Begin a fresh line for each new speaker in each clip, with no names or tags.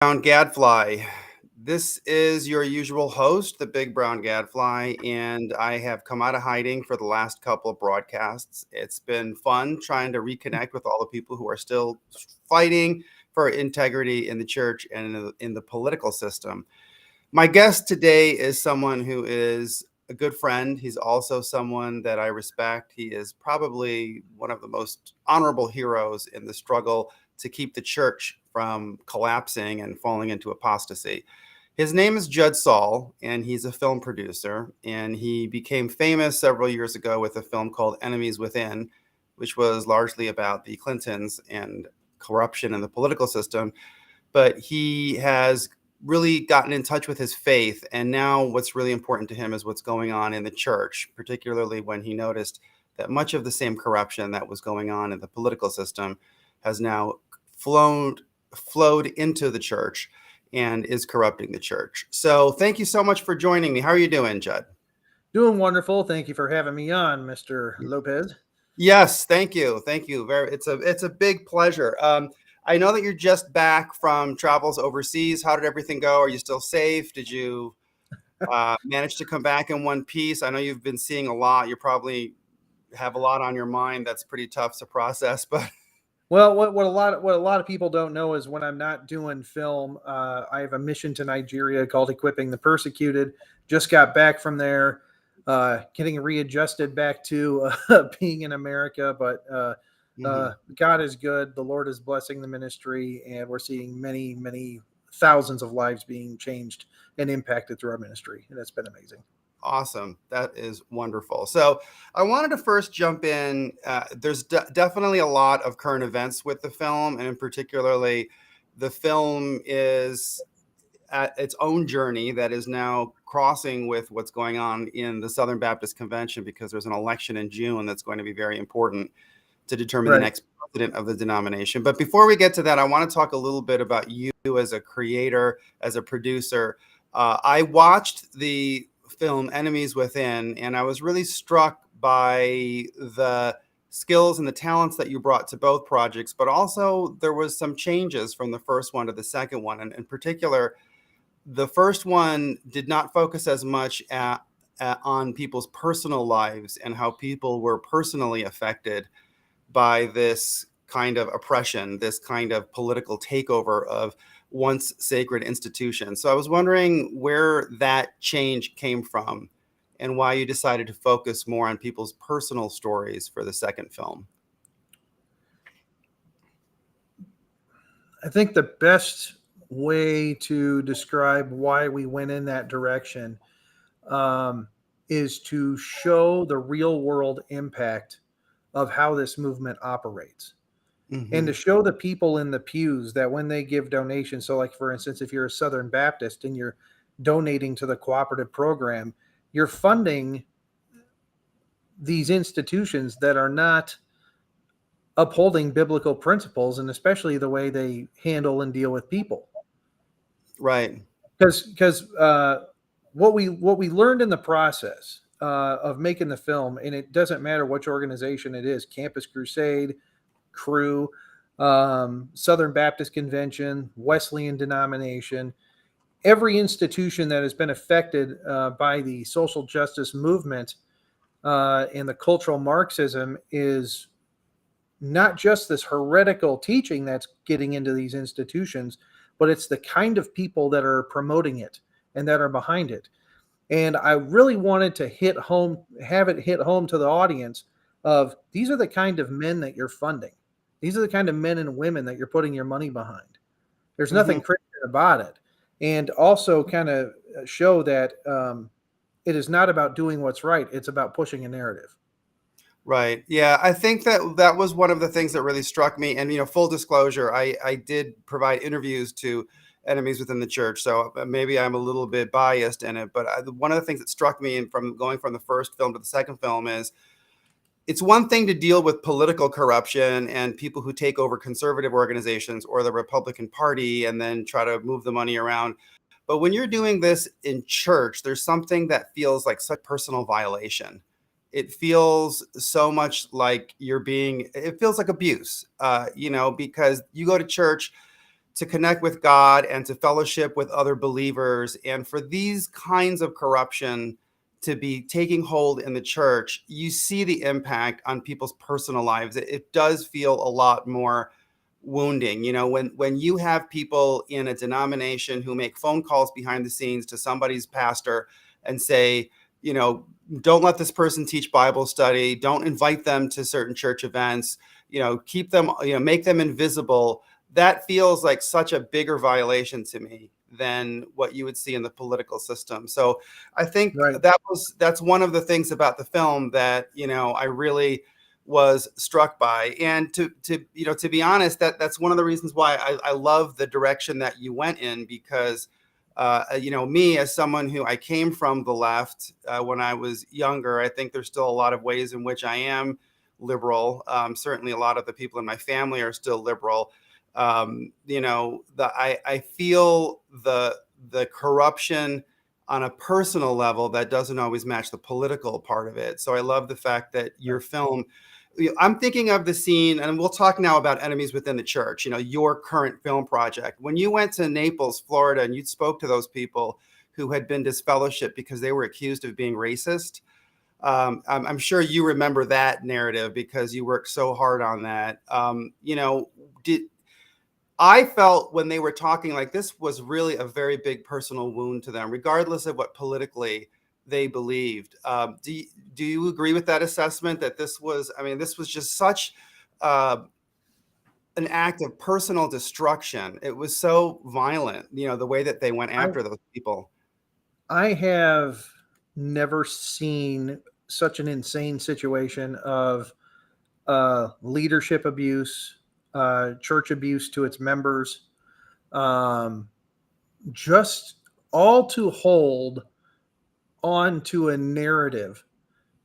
Brown Gadfly. This is your usual host, the Big Brown Gadfly, and I have come out of hiding for the last couple of broadcasts. It's been fun trying to reconnect with all the people who are still fighting for integrity in the church and in the political system. My guest today is someone who is a good friend. He's also someone that I respect. He is probably one of the most honorable heroes in the struggle to keep the church from collapsing and falling into apostasy. His name is Judd Saul, and he's a film producer. And he became famous several years ago with a film called Enemies Within, which was largely about the Clintons and corruption in the political system. But he has really gotten in touch with his faith. And now what's really important to him is what's going on in the church, particularly when he noticed that much of the same corruption that was going on in the political system has now flowed into the church and is corrupting the church. So thank you so much for joining me. How are you doing, Judd?
Doing wonderful. Thank you for having me on, Mr. Lopez.
Yes, thank you. Thank you. It's a big pleasure. I know that you're just back from travels overseas. How did everything go? Are you still safe? Did you manage to come back in one piece? I know you've been seeing a lot. You probably have a lot on your mind that's pretty tough to process. But
Well, what a lot of people don't know is when I'm not doing film, I have a mission to Nigeria called Equipping the Persecuted. Just got back from there, getting readjusted back to being in America. But God is good. The Lord is blessing the ministry, and we're seeing many thousands of lives being changed and impacted through our ministry, and it's been amazing.
Awesome. That is wonderful. So I wanted to first jump in. There's definitely a lot of current events with the film, and in particularly, the film is at its own journey that is now crossing with what's going on in the Southern Baptist Convention, because there's an election in June that's going to be very important to determine the next president of the denomination. But before we get to that, I want to talk a little bit about you as a creator, as a producer. I watched the film Enemies Within, and I was really struck by the skills and the talents that you brought to both projects, but also there was some changes from the first one to the second one. And in particular, the first one did not focus as much on people's personal lives and how people were personally affected by this kind of oppression, this kind of political takeover of once sacred institutions. So I was wondering where that change came from and why you decided to focus more on people's personal stories for the second film.
I think the best way to describe why we went in that direction is to show the real world impact of how this movement operates. And to show the people in the pews that when they give donations, so like for instance, if you're a Southern Baptist and you're donating to the cooperative program, you're funding these institutions that are not upholding biblical principles, and especially the way they handle and deal with people.
Right.
Because what we learned in the process of making the film, and it doesn't matter which organization it is, Campus Crusade, Crew, Southern Baptist Convention, Wesleyan denomination, every institution that has been affected by the social justice movement and the cultural Marxism is not just this heretical teaching that's getting into these institutions, but it's the kind of people that are promoting it and that are behind it. And I really wanted to have it hit home to the audience of these are the kind of men that you're funding. These are the kind of men and women that you're putting your money behind. There's nothing Christian about it. And also kind of show that it is not about doing what's right. It's about pushing a narrative.
Right. Yeah, I think that was one of the things that really struck me. And, full disclosure, I did provide interviews to enemies within the church. So maybe I'm a little bit biased in it. But one of the things that struck me from going from the first film to the second film is it's one thing to deal with political corruption and people who take over conservative organizations or the Republican Party and then try to move the money around. But when you're doing this in church, there's something that feels like such personal violation. It feels so much like it feels like abuse, because you go to church to connect with God and to fellowship with other believers. And for these kinds of corruption to be taking hold in the church, you see the impact on people's personal lives. It does feel a lot more wounding. When you have people in a denomination who make phone calls behind the scenes to somebody's pastor and say, don't let this person teach Bible study, don't invite them to certain church events, keep them, make them invisible. That feels like such a bigger violation to me than what you would see in the political system. So I think
Right.
that's one of the things about the film that, I really was struck by. And to be honest, that's one of the reasons why I love the direction that you went in, because me, as someone who I came from the left when I was younger, I think there's still a lot of ways in which I am liberal. Certainly a lot of the people in my family are still liberal. I feel the corruption on a personal level that doesn't always match the political part of it. So I love the fact that your film, I'm thinking of the scene, and we'll talk now about Enemies Within the Church, your current film project. When you went to Naples, Florida, and you spoke to those people who had been disfellowshipped because they were accused of being racist, I'm sure you remember that narrative because you worked so hard on that. I felt when they were talking, like, this was really a very big personal wound to them, regardless of what politically they believed. Do you agree with that assessment, that this was just such an act of personal destruction? It was so violent, the way that they went
I
after those people.
I have never seen such an insane situation of leadership abuse, church abuse to its members, um, just all to hold on to a narrative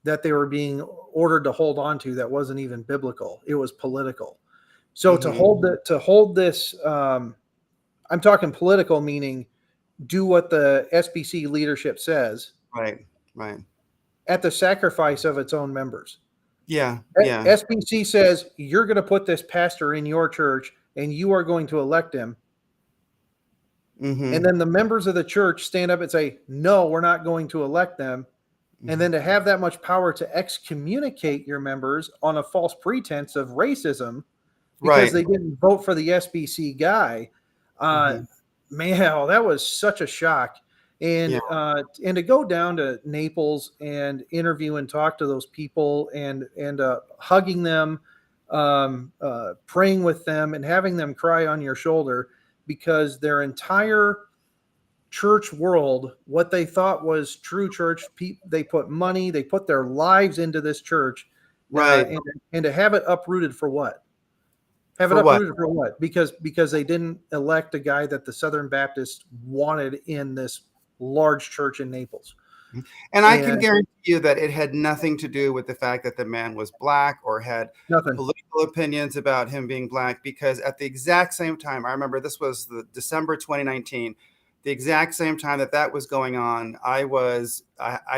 that they were being ordered to hold on to that wasn't even biblical. It was political. So to hold this, I'm talking political, meaning do what the SBC leadership says,
Right, right.
at the sacrifice of its own members.
Yeah, yeah.
SBC says you're going to put this pastor in your church and you are going to elect him. And then the members of the church stand up and say, no, we're not going to elect them. And then to have that much power to excommunicate your members on a false pretense of racism because they didn't vote for the SBC guy, man, that was such a shock. And to go down to Naples and interview and talk to those people and hugging them, praying with them, and having them cry on your shoulder because their entire church world, what they thought was true church, they put money, they put their lives into this church, and to have it uprooted for what? Uprooted for what? Because they didn't elect a guy that the Southern Baptists wanted in this large church in Naples.
And I can guarantee you that it had nothing to do with the fact that the man was black or had political opinions about him being black, because at the exact same time, I remember this was the December 2019, the exact same time that was going on, I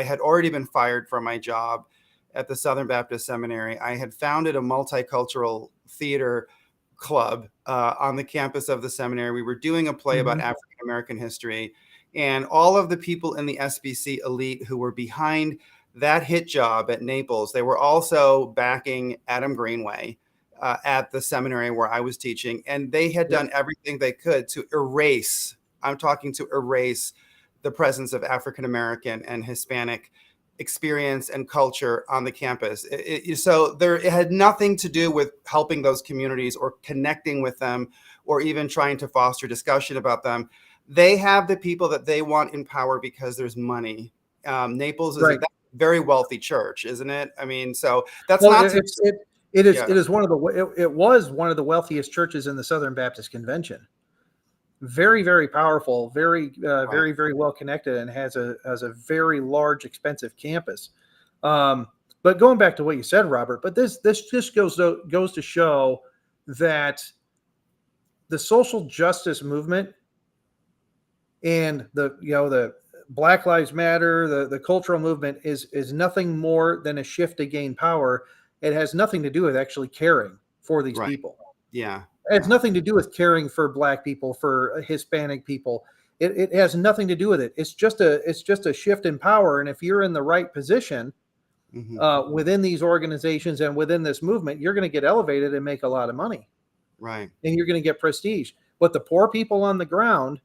had already been fired from my job at the Southern Baptist Seminary. I had founded a multicultural theater club on the campus of the seminary. We were doing a play about African American history. And all of the people in the SBC elite who were behind that hit job at Naples, they were also backing Adam Greenway at the seminary where I was teaching. And they had done everything they could to erase the presence of African American and Hispanic experience and culture on the campus. So it had nothing to do with helping those communities or connecting with them or even trying to foster discussion about them. They have the people that they want in power because there's money. Naples is a very wealthy church, isn't it? I mean, so that's
it is one of the wealthiest churches in the Southern Baptist Convention. Very, very powerful, very, very, very well connected, and has a very large, expensive campus. But going back to what you said, Robert, but this just goes to show that the social justice movement and the Black Lives Matter, the cultural movement is nothing more than a shift to gain power. It has nothing to do with actually caring for these people.
Yeah.
It has nothing to do with caring for Black people, for Hispanic people. It has nothing to do with it. It's just a shift in power. And if you're in the right position within these organizations and within this movement, you're going to get elevated and make a lot of money.
Right.
And you're going to get prestige. But the poor people on the ground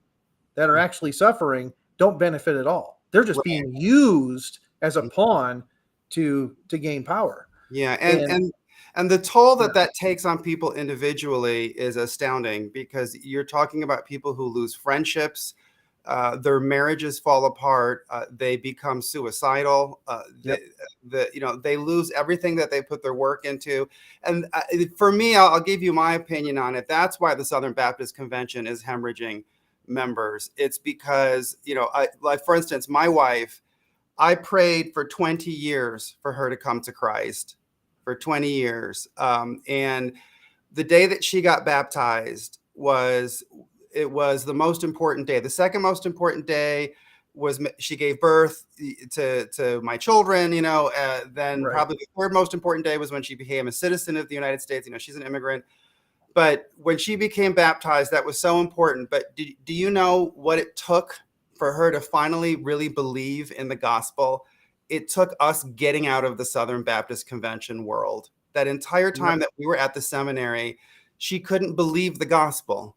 that are actually suffering don't benefit at all. They're just being used as a pawn to gain power.
Yeah, and the toll that takes on people individually is astounding, because you're talking about people who lose friendships, their marriages fall apart, they become suicidal, they lose everything that they put their work into. And for me, I'll give you my opinion on it. That's why the Southern Baptist Convention is hemorrhaging members. It's because, like for instance, my wife, I prayed for 20 years for her to come to Christ, for 20 years. And the day that she got baptized was the most important day. The second most important day was she gave birth to my children, then probably the third most important day was when she became a citizen of the United States. She's an immigrant. But when she became baptized, that was so important. But do you know what it took for her to finally really believe in the gospel? It took us getting out of the Southern Baptist Convention world. That entire time that we were at the seminary, she couldn't believe the gospel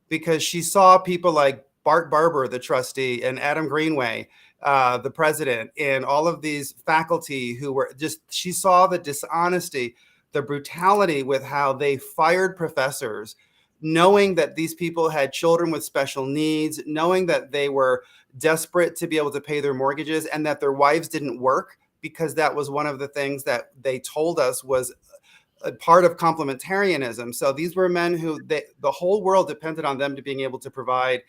because she saw people like Bart Barber, the trustee, and Adam Greenway, the president, and all of these faculty who were she saw the dishonesty, the brutality with how they fired professors, knowing that these people had children with special needs, knowing that they were desperate to be able to pay their mortgages and that their wives didn't work, because that was one of the things that they told us was a part of complementarianism. So these were men who the whole world depended on them to being able to provide.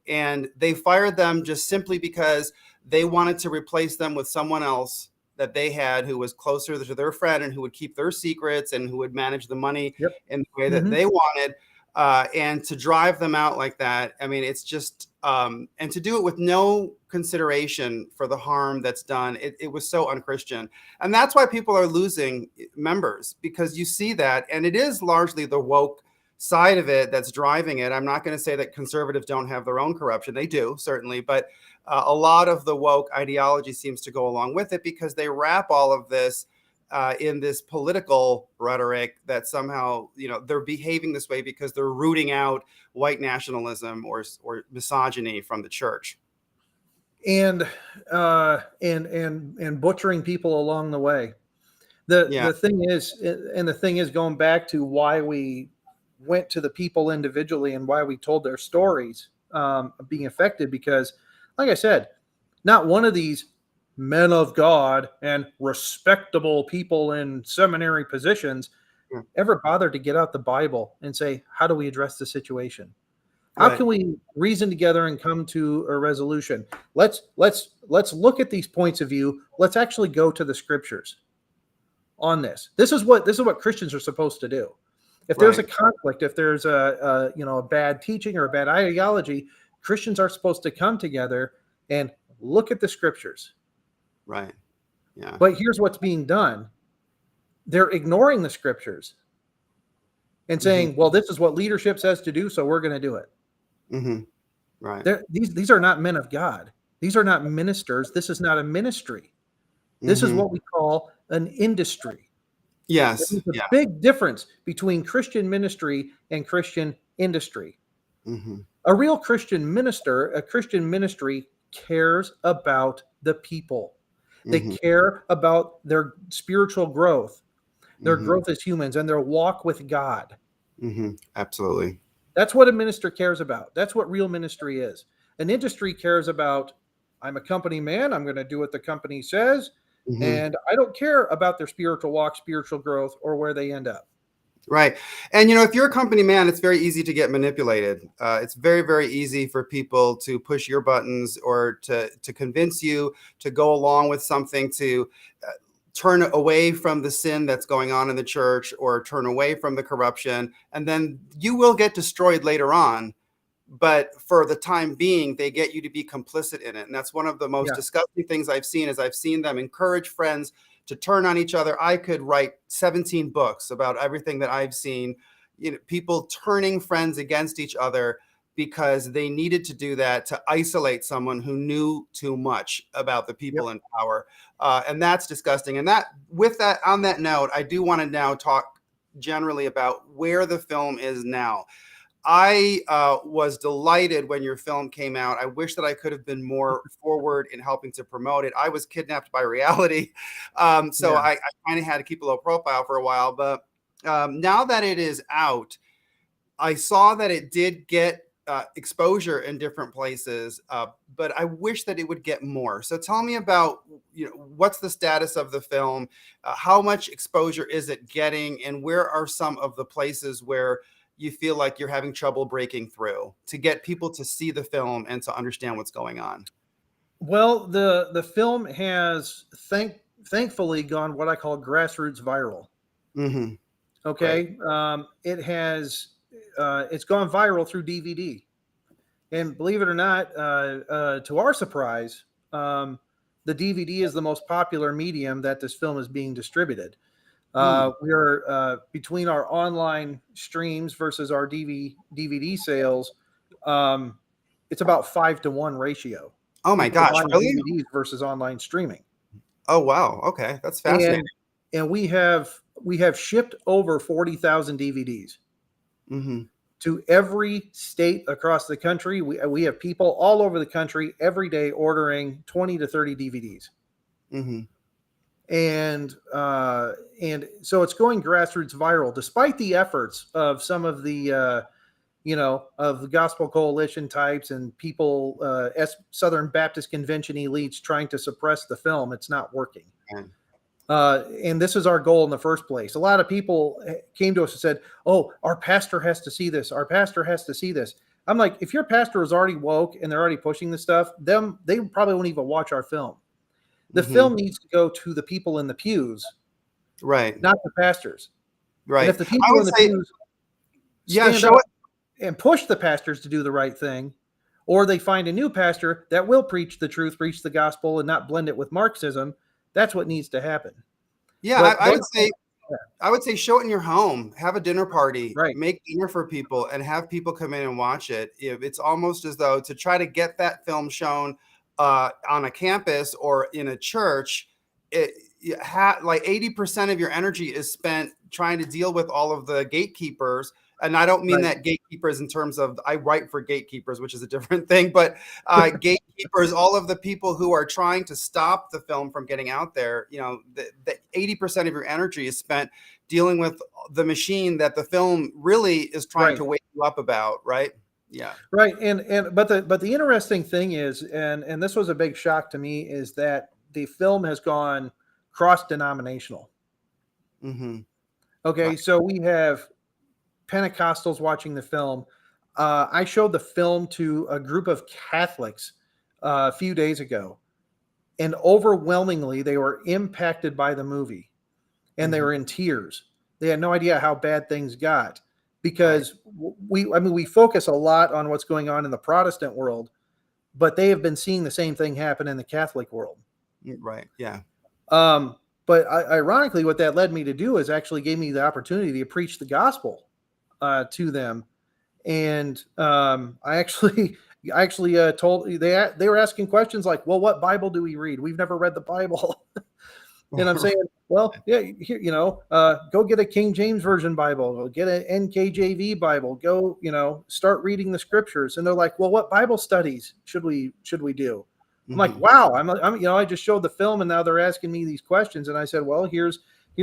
And they fired them just simply because they wanted to replace them with someone else that they had who was closer to their friend and who would keep their secrets and who would manage the money in the way that they wanted. And to drive them out like that, I mean, it's just, and to do it with no consideration for the harm that's done, it was so unchristian. And that's why people are losing members, because you see that, and it is largely the woke side of it that's driving it. I'm not going to say that conservatives don't have their own corruption. They do, certainly, but a lot of the woke ideology seems to go along with it because they wrap all of this in this political rhetoric that somehow, they're behaving this way because they're rooting out white nationalism or misogyny from the church.
And butchering people along the way. The thing is going back to why we went to the people individually and why we told their stories being affected, because like I said, not one of these men of God and respectable people in seminary positions ever bothered to get out the Bible and say, how do we address the situation? How can we reason together and come to a resolution? Let's look at these points of view. Let's actually go to the scriptures on this. This is what Christians are supposed to do. If there's a conflict, if there's a bad teaching or a bad ideology, Christians are supposed to come together and look at the scriptures.
Right. Yeah.
But here's what's being done. They're ignoring the scriptures and saying, well, this is what leadership says to do, so we're going to do it.
Right.
These are not men of God. These are not ministers. This is not a ministry. This is what we call an industry.
Yes.
There's a big difference between Christian ministry and Christian industry. A real Christian minister, a Christian ministry cares about the people. They care about their spiritual growth, their growth as humans, and their walk with God.
Absolutely.
That's what a minister cares about. That's what real ministry is. An industry cares about, I'm a company man, I'm going to do what the company says, and I don't care about their spiritual walk, spiritual growth, or where they end up.
Right. And, if you're a company man, it's very easy to get manipulated. It's very, very easy for people to push your buttons or to convince you to go along with something, to turn away from the sin that's going on in the church or turn away from the corruption. And then you will get destroyed later on. But for the time being, they get you to be complicit in it. And that's one of the most disgusting things I've seen, is I've seen them encourage friends to turn on each other. I could write 17 books about everything that I've seen, people turning friends against each other because they needed to do that to isolate someone who knew too much about the
Yep.
people in power. And that's disgusting. And on that note, I do want to now talk generally about where the film is now. I was delighted when your film came out. I wish that I could have been more forward in helping to promote it. I was kidnapped by reality. So
Yeah.
I kind of had to keep a low profile for a while. But now that it is out, I saw that it did get exposure in different places, but I wish that it would get more. So tell me about, what's the status of the film? How much exposure is it getting? And where are some of the places where you feel like you're having trouble breaking through to get people to see the film and to understand what's going on?
Well, the film has thankfully gone what I call grassroots viral.
Mm-hmm. Great.
Okay, it's gone viral through DVD, and believe it or not, to our surprise, the DVD is the most popular medium that this film is being distributed.
Hmm.
We're between our online streams versus our DVD sales, um, it's about 5-to-1 ratio.
Oh my
People
gosh,
buying
really?
DVDs versus online streaming.
Oh, wow. Okay. That's fascinating.
And we have shipped over 40,000 DVDs
Mm-hmm.
to every state across the country. We have people all over the country every day ordering 20 to 30 DVDs.
Mm-hmm.
And so it's going grassroots viral, despite the efforts of some of the of the Gospel Coalition types and people, Southern Baptist Convention elites trying to suppress the film. It's not working. And this is our goal in the first place. A lot of people came to us and said, "Oh, our pastor has to see this. Our pastor has to see this." I'm like, if your pastor is already woke and they're already pushing this stuff, they probably won't even watch our film. The
Mm-hmm.
film needs to go to the people in the pews,
Right.
not the pastors. And
Right.
if the
I
people
would
in the
say,
pews
yeah,
stand
show
up
it.
and push the pastors to do the right thing, or they find a new pastor that will preach the truth, preach the gospel, and not blend it with Marxism, that's what needs to happen.
Yeah,
But
I would say,
yeah,
show it in your home, have a dinner party,
right,
make dinner for people, and have people come in and watch it. It's almost as though to try to get that film shown on a campus or in a church, like 80% of your energy is spent trying to deal with all of the gatekeepers. And I don't mean
right,
that gatekeepers in terms of I write for gatekeepers, which is a different thing, but gatekeepers, all of the people who are trying to stop the film from getting out there. The 80% of your energy is spent dealing with the machine that the film really is trying
right,
to wake you up about, right? Yeah.
right. But the interesting thing is, and this was a big shock to me, is that the film has gone cross-denominational.
Mm-hmm.
Okay,
Right.
so we have Pentecostals watching the film. I showed the film to a group of Catholics a few days ago, and overwhelmingly they were impacted by the movie, and they
Mm-hmm.
were in tears. They had no idea how bad things got
Right.
because we focus a lot on what's going on in the Protestant world, but they have been seeing the same thing happen in the Catholic world.
Right. Yeah.
But ironically, what that led me to do is actually gave me the opportunity to preach the gospel to them. And I actually told they were asking questions like, "Well, what Bible do we read? We've never read the Bible." And I'm saying, "Well, yeah, here, go get a King James Version Bible, go get an NKJV Bible, go, start reading the scriptures." And they're like, "Well, what Bible studies should we do?" I'm like,
Mm-hmm.
"Wow, I just showed the film, and now they're asking me these questions." And I said, "Well, here's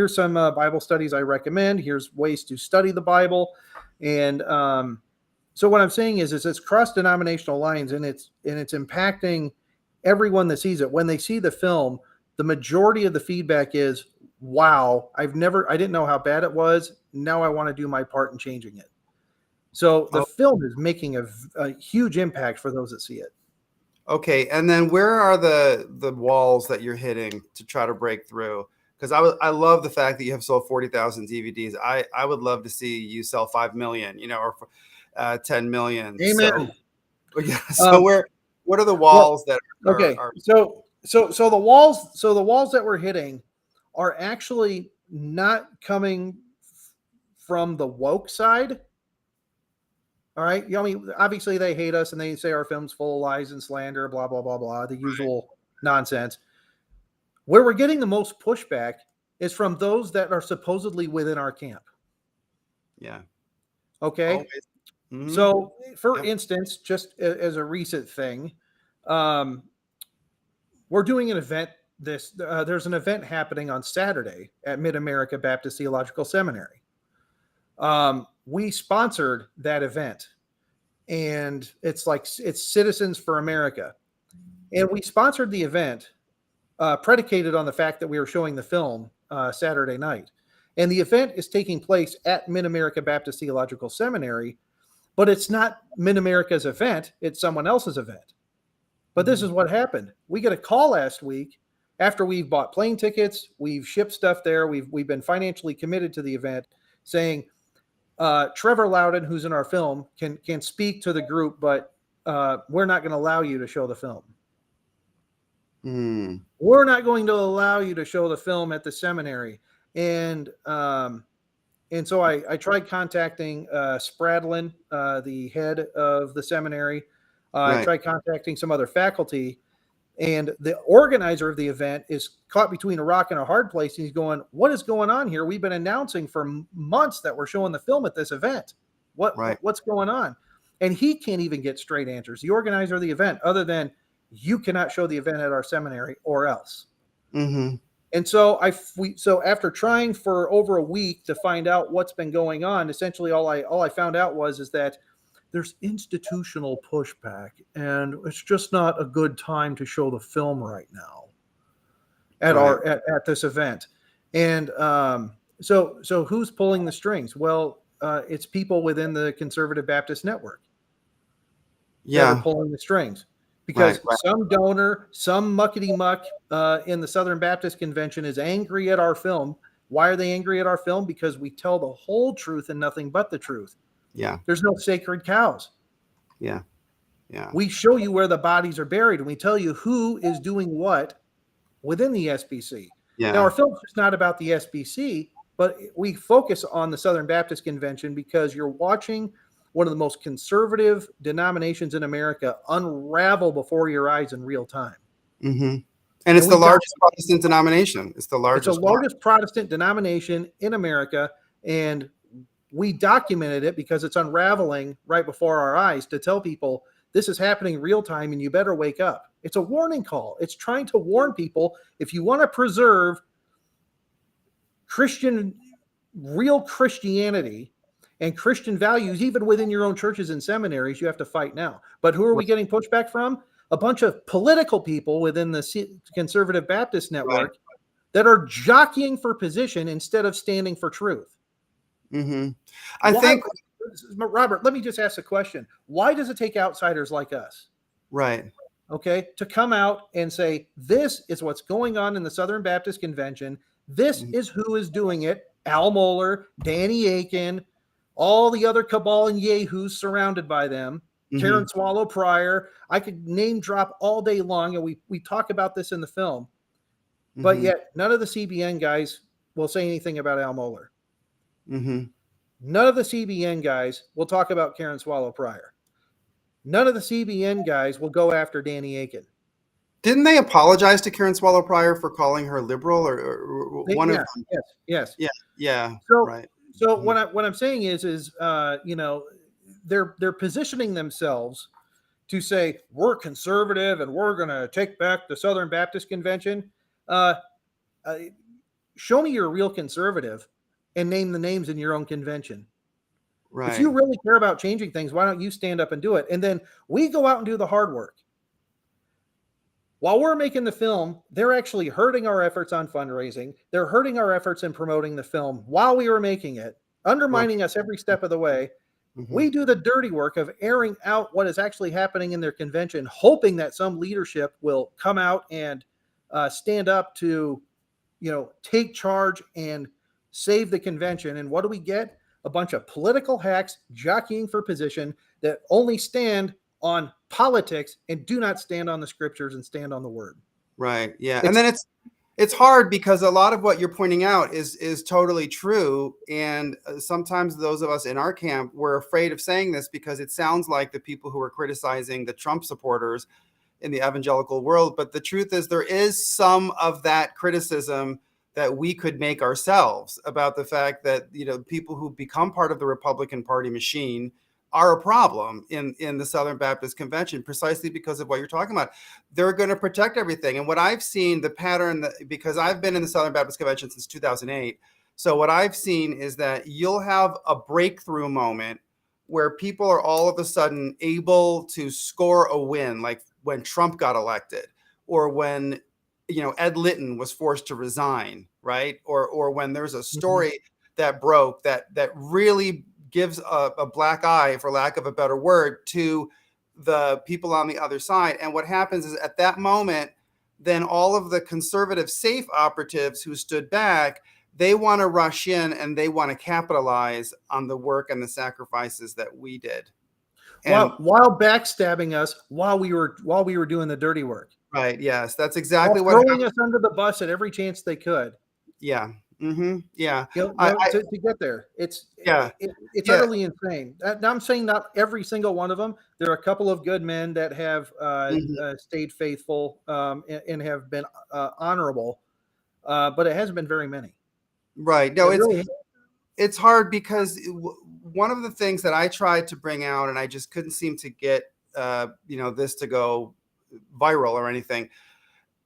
some Bible studies I recommend. Here's ways to study the Bible." And so what I'm saying is it's cross denominational lines, and it's impacting everyone that sees it. When they see the film, the majority of the feedback is, "Wow, I didn't know how bad it was. Now I want to do my part in changing it." So the
Oh,
film is making a huge impact for those that see it.
okay. And then where are the walls that you're hitting to try to break through? Because I love the fact that you have sold 40,000 DVDs. I would love to see you sell 5 million, or 10 million. So
Amen.
yeah. So
Um,
what are the
well,
walls that
okay.
are
So the walls that we're hitting are actually not coming from the woke side. All right. I mean, obviously they hate us and they say our film's full of lies and slander, blah, blah, blah, blah, the usual nonsense. Where we're getting the most pushback is from those that are supposedly within our camp.
Yeah.
Okay.
Mm-hmm.
So, for instance, just as a recent thing, we're doing an event. There's an event happening on Saturday at Mid-America Baptist Theological Seminary. We sponsored that event, and it's Citizens for America, and we sponsored the event predicated on the fact that we were showing the film Saturday night, and the event is taking place at Mid-America Baptist Theological Seminary, but it's not Mid-America's event; it's someone else's event. But this is what happened. We get a call last week after we've bought plane tickets, we've shipped stuff there, we've been financially committed to the event, saying Trevor Loudon, who's in our film, can speak to the group, but we're not going to allow you to show the film. We're not going to allow you to show the film at the seminary. And so I tried contacting Spradlin, the head of the seminary. I tried contacting some other faculty, and the organizer of the event is caught between a rock and a hard place. And he's going, "What is going on here? We've been announcing for months that we're showing the film at this event. What's going on?" And he can't even get straight answers. The organizer of the event, other than, "You cannot show the event at our seminary or else."
Mm-hmm.
And so so after trying for over a week to find out what's been going on, essentially all I found out is that there's institutional pushback, and it's just not a good time to show the film right now at this event. And so who's pulling the strings? Well, it's people within the Conservative Baptist Network. That are pulling the strings. Because some donor, some muckety muck in the Southern Baptist Convention is angry at our film. Why are they angry at our film? Because we tell the whole truth and nothing but the truth.
Yeah.
There's no sacred cows.
Yeah. Yeah.
We show you where the bodies are buried, and we tell you who is doing what within the SBC.
Yeah.
Now, our film's just not about the SBC, but we focus on the Southern Baptist Convention because you're watching one of the most conservative denominations in America unravel before your eyes in real time.
Mm-hmm. And it's the largest Protestant denomination. It's the largest
Protestant denomination in America, and we documented it because it's unraveling right before our eyes to tell people this is happening real time and you better wake up. It's a warning call. It's trying to warn people, if you want to preserve real Christianity and Christian values, even within your own churches and seminaries, you have to fight now. But who are we getting pushback from? A bunch of political people within the Conservative Baptist Network that are jockeying for position instead of standing for truth.
Mm-hmm. I think,
Robert, let me just ask a question. Why does it take outsiders like us?
Right.
Okay, to come out and say, this is what's going on in the Southern Baptist Convention. This is who is doing it. Al Mohler, Danny Aiken, all the other cabal and yahoos surrounded by them, Karen Swallow Pryor. I could name drop all day long, and we talk about this in the film. But yet none of the CBN guys will say anything about Al Mohler. None of the CBN guys will talk about Karen Swallow Pryor. None of the CBN guys will go after Danny Aiken.
Didn't they apologize to Karen Swallow Pryor for calling her liberal, or one of them?
Yes.
Yeah.
So what I'm saying is they're positioning themselves to say we're conservative and we're going to take back the Southern Baptist Convention. Show me you're a real conservative and name the names in your own convention. Right. If you really care about changing things, why don't you stand up and do it? And then we go out and do the hard work. While we're making the film, they're actually hurting our efforts on fundraising. They're hurting our efforts in promoting the film while we were making it, undermining us every step of the way. We do the dirty work of airing out what is actually happening in their convention, hoping that some leadership will come out and stand up to, take charge and save the convention. And what do we get? A bunch of political hacks jockeying for position that only stand on politics and do not stand on the scriptures and stand on the word.
Right. Yeah. And then It's hard because a lot of what you're pointing out is totally true, and sometimes those of us in our camp were afraid of saying this because it sounds like the people who are criticizing the Trump supporters in the evangelical world. But the truth is, there is some of that criticism that we could make ourselves about the fact that, you know, people who become part of the Republican Party machine are a problem in the Southern Baptist Convention, precisely because of what you're talking about. They're going to protect everything. And what I've seen, the pattern, because I've been in the Southern Baptist Convention since 2008, so what I've seen is that you'll have a breakthrough moment where people are all of a sudden able to score a win, like when Trump got elected, or when, you know, Ed Litton was forced to resign, right? Or when there's a
Mhm.
story that broke that really gives a black eye, for lack of a better word, to the people on the other side. And what happens is at that moment, then all of the conservative safe operatives who stood back, they want to rush in and they want to capitalize on the work and the sacrifices that we did. And
While backstabbing us while we were doing the dirty work,
right, yes, that's
while
exactly what
throwing
happened.
us under the bus at every chance they could.
Yeah. Yeah.
You know, to get there.
Yeah.
It's
Yeah.
utterly insane. I'm saying not every single one of them. There are a couple of good men that have
Mhm.
stayed faithful and have been honorable, but it hasn't been very many.
Right. No,
It really.
it's hard because one of the things that I tried to bring out, and I just couldn't seem to get, you know, this to go viral or anything.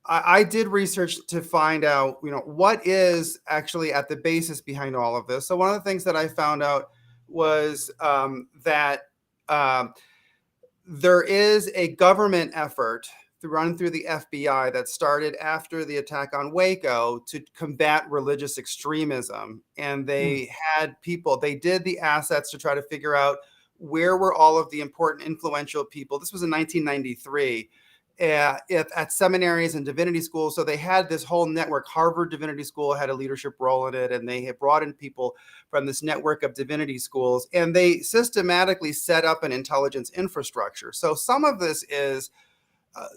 I did research to find out, you know, what is actually at the basis behind all of this. So one of the things that I found out was that um, there is a government effort run through the FBI that started after the attack on Waco to combat religious extremism. And
Mm.
they had people, they did the assets to try to figure out where were all of the important influential people. This was in 1993 at seminaries and divinity schools. So they had this whole network. Harvard Divinity School had a leadership role in it, and they had brought in people from this network of divinity schools, and they systematically set up an intelligence infrastructure. So some of this is uh,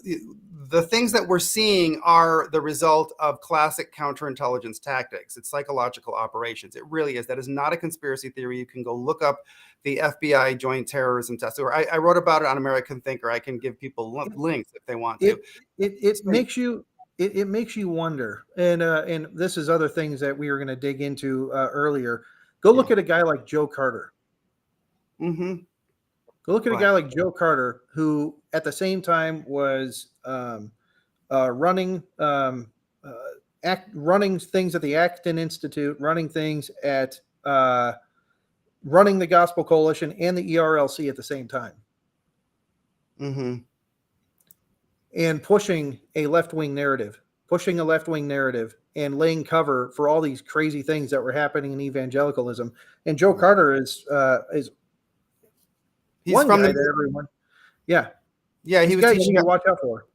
the things that we're seeing are the result of classic counterintelligence tactics. It's psychological operations. It really is. That is not a conspiracy theory. You can go look up the FBI Joint Terrorism Task Force. I wrote about it on American Thinker. I can give people links if they want to.
It it
So,
makes you it makes you wonder, and this is other things that we were going to dig into earlier. Go
yeah.
look at a guy like Joe Carter.
Mm-hmm.
Go look at a
Right.
guy like Joe Carter, who at the same time was running running things at the Acton Institute, running things at running the Gospel Coalition and the ERLC at the same time,
Mm-hmm.
and pushing a left wing narrative, and laying cover for all these crazy things that were happening in evangelicalism. And Joe
Right.
Carter is
He's
one
from
guy
the,
that everyone, yeah,
yeah,
he's
he
a
was
guy you
teaching
need to watch out for.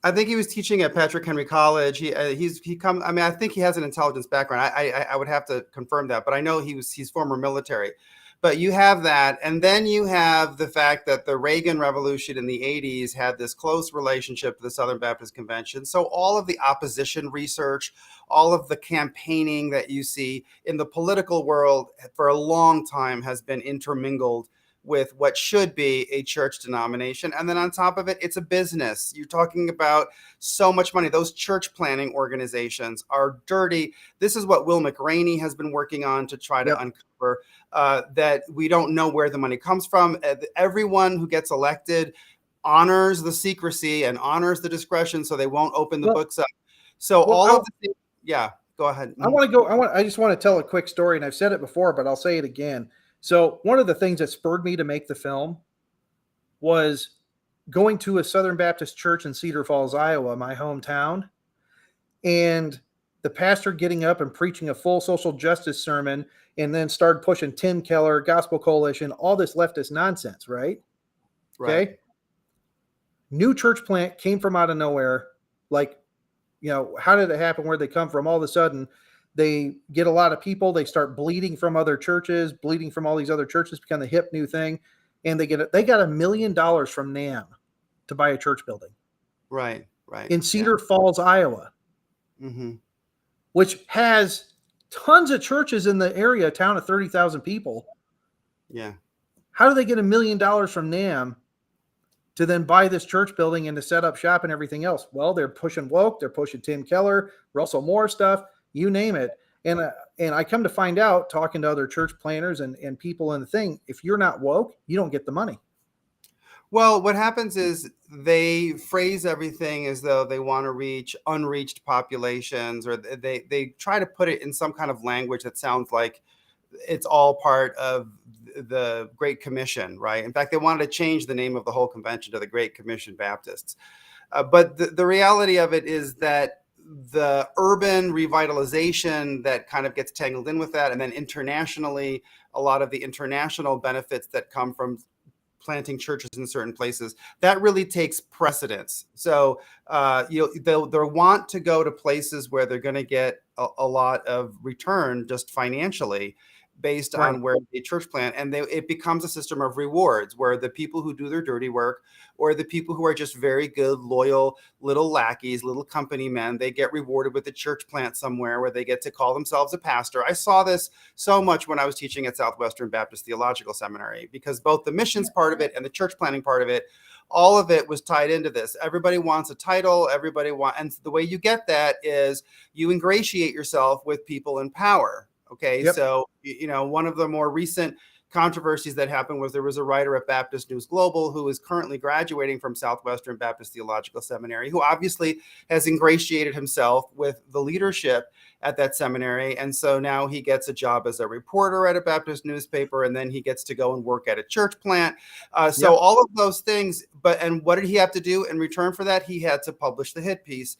I think he was teaching at Patrick Henry College. He come. I mean, I think he has an intelligence background. I would have to confirm that, but I know he's former military. But you have that, and then you have the fact that the Reagan Revolution in the '80s had this close relationship to the Southern Baptist Convention. So all of the opposition research, all of the campaigning that you see in the political world for a long time has been intermingled with what should be a church denomination. And then on top of it, it's a business. You're talking about so much money. Those church planning organizations are dirty. This is what Will McRaney has been working on to try to
Yep.
uncover that we don't know where the money comes from. Everyone who gets elected honors the secrecy and honors the discretion, so they won't open the
Well,
books up. So
well,
all of the, yeah, go ahead.
I
Mhm.
want to go. I just want to tell a quick story, and I've said it before, but I'll say it again. So one of the things that spurred me to make the film was going to a Southern Baptist church in Cedar Falls, Iowa, my hometown, and the pastor getting up and preaching a full social justice sermon, and then started pushing Tim Keller, Gospel Coalition, all this leftist nonsense, right?
Right,
Okay. New church plant came from out of nowhere. Like, you know, how did it happen? Where'd they come from? All of a sudden, they get a lot of people. They start bleeding from other churches, bleeding from all these other churches, become the hip new thing. And they got $1 million from NAM to buy a church building
right, right.
in
Yeah.
Cedar Falls, Iowa.
Hmm.
which has tons of churches in the area, a town of 30,000 people.
Yeah.
How do they get $1 million from NAM to then buy this church building and to set up shop and everything else? Well, they're pushing woke, they're pushing Tim Keller, Russell Moore stuff, you name it. And I come to find out, talking to other church planners and people in the thing, if you're not woke, you don't get the money.
Well, what happens is they phrase everything as though they want to reach unreached populations, or they try to put it in some kind of language that sounds like it's all part of the Great Commission, right? In fact, they wanted to change the name of the whole convention to the Great Commission Baptists. But the reality of it is that the urban revitalization that kind of gets tangled in with that, and then internationally, a lot of the international benefits that come from planting churches in certain places, that really takes precedence. So they'll want to go to places where they're going to get a lot of return just financially based
Right.
on where they church plant, and it becomes a system of rewards where the people who do their dirty work, or the people who are just very good, loyal little lackeys, little company men, they get rewarded with a church plant somewhere where they get to call themselves a pastor. I saw this so much when I was teaching at Southwestern Baptist Theological Seminary, because both the missions part of it and the church planting part of it, all of it was tied into this. Everybody wants a title, and the way you get that is you ingratiate yourself with people in power. Okay,
Yep.
so one of the more recent controversies that happened was there was a writer at Baptist News Global who is currently graduating from Southwestern Baptist Theological Seminary, who obviously has ingratiated himself with the leadership at that seminary. And so now he gets a job as a reporter at a Baptist newspaper, and then he gets to go and work at a church plant. So
Yep.
all of those things, and what did he have to do in return for that? He had to publish the hit piece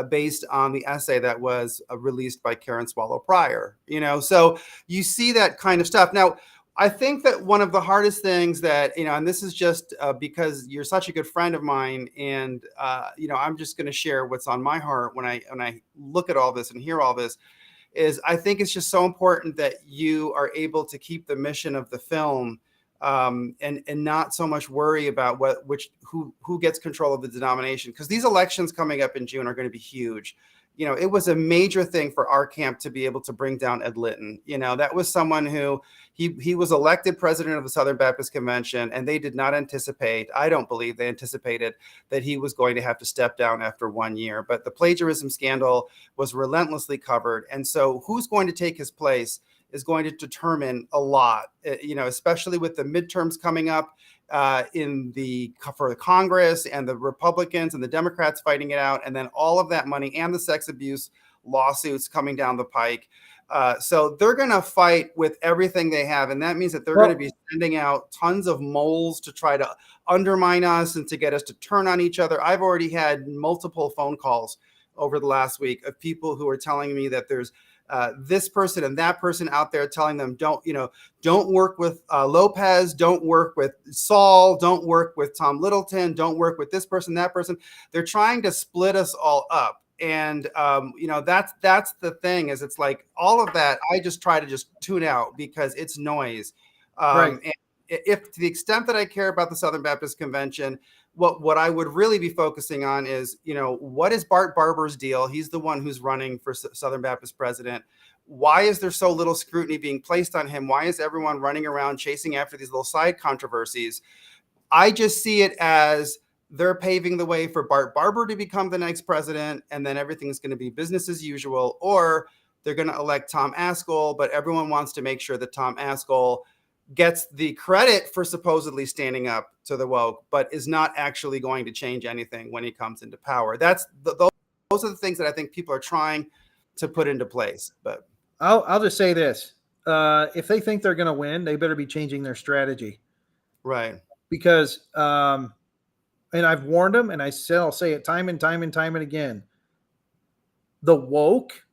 based on the essay that was released by Karen Swallow Pryor. So you see that kind of stuff. Now, I think that one of the hardest things that, and this is just because you're such a good friend of mine, and I'm just going to share what's on my heart when I look at all this and hear all this, is I think it's just so important that you are able to keep the mission of the film, and not so much worry about who gets control of the denomination, because these elections coming up in June are going to be huge. It was a major thing for our camp to be able to bring down Ed Litton. That was someone who he was elected president of the Southern Baptist Convention, and they did not anticipate, I don't believe they anticipated, that he was going to have to step down after 1 year. But the plagiarism scandal was relentlessly covered. And so who's going to take his place is going to determine a lot, especially with the midterms coming up for the Congress, and the Republicans and the Democrats fighting it out, and then all of that money and the sex abuse lawsuits coming down the pike. So they're going to fight with everything they have, and that means that they're going to be sending out tons of moles to try to undermine us and to get us to turn on each other. I've already had multiple phone calls over the last week of people who are telling me that there's this person and that person out there telling them, don't work with Lopez, don't work with Saul, don't work with Tom Littleton, don't work with this person, that person. They're trying to split us all up. And, that's the thing, is it's like all of that, I just try to just tune out because it's noise.
Right.
And if to the extent that I care about the Southern Baptist Convention, what I would really be focusing on is, what is Bart Barber's deal? He's the one who's running for Southern Baptist president. Why is there so little scrutiny being placed on him? Why is everyone running around chasing after these little side controversies? I just see it as they're paving the way for Bart Barber to become the next president, and then everything's going to be business as usual, or they're going to elect Tom Askell, but everyone wants to make sure that Tom Askell gets the credit for supposedly standing up to the woke, but is not actually going to change anything when he comes into power. Those are the things that I think people are trying to put into place. But
I'll just say this: if they think they're going to win, they better be changing their strategy.
Right.
Because, and I've warned them, and I'll say it time and time and time and again: the woke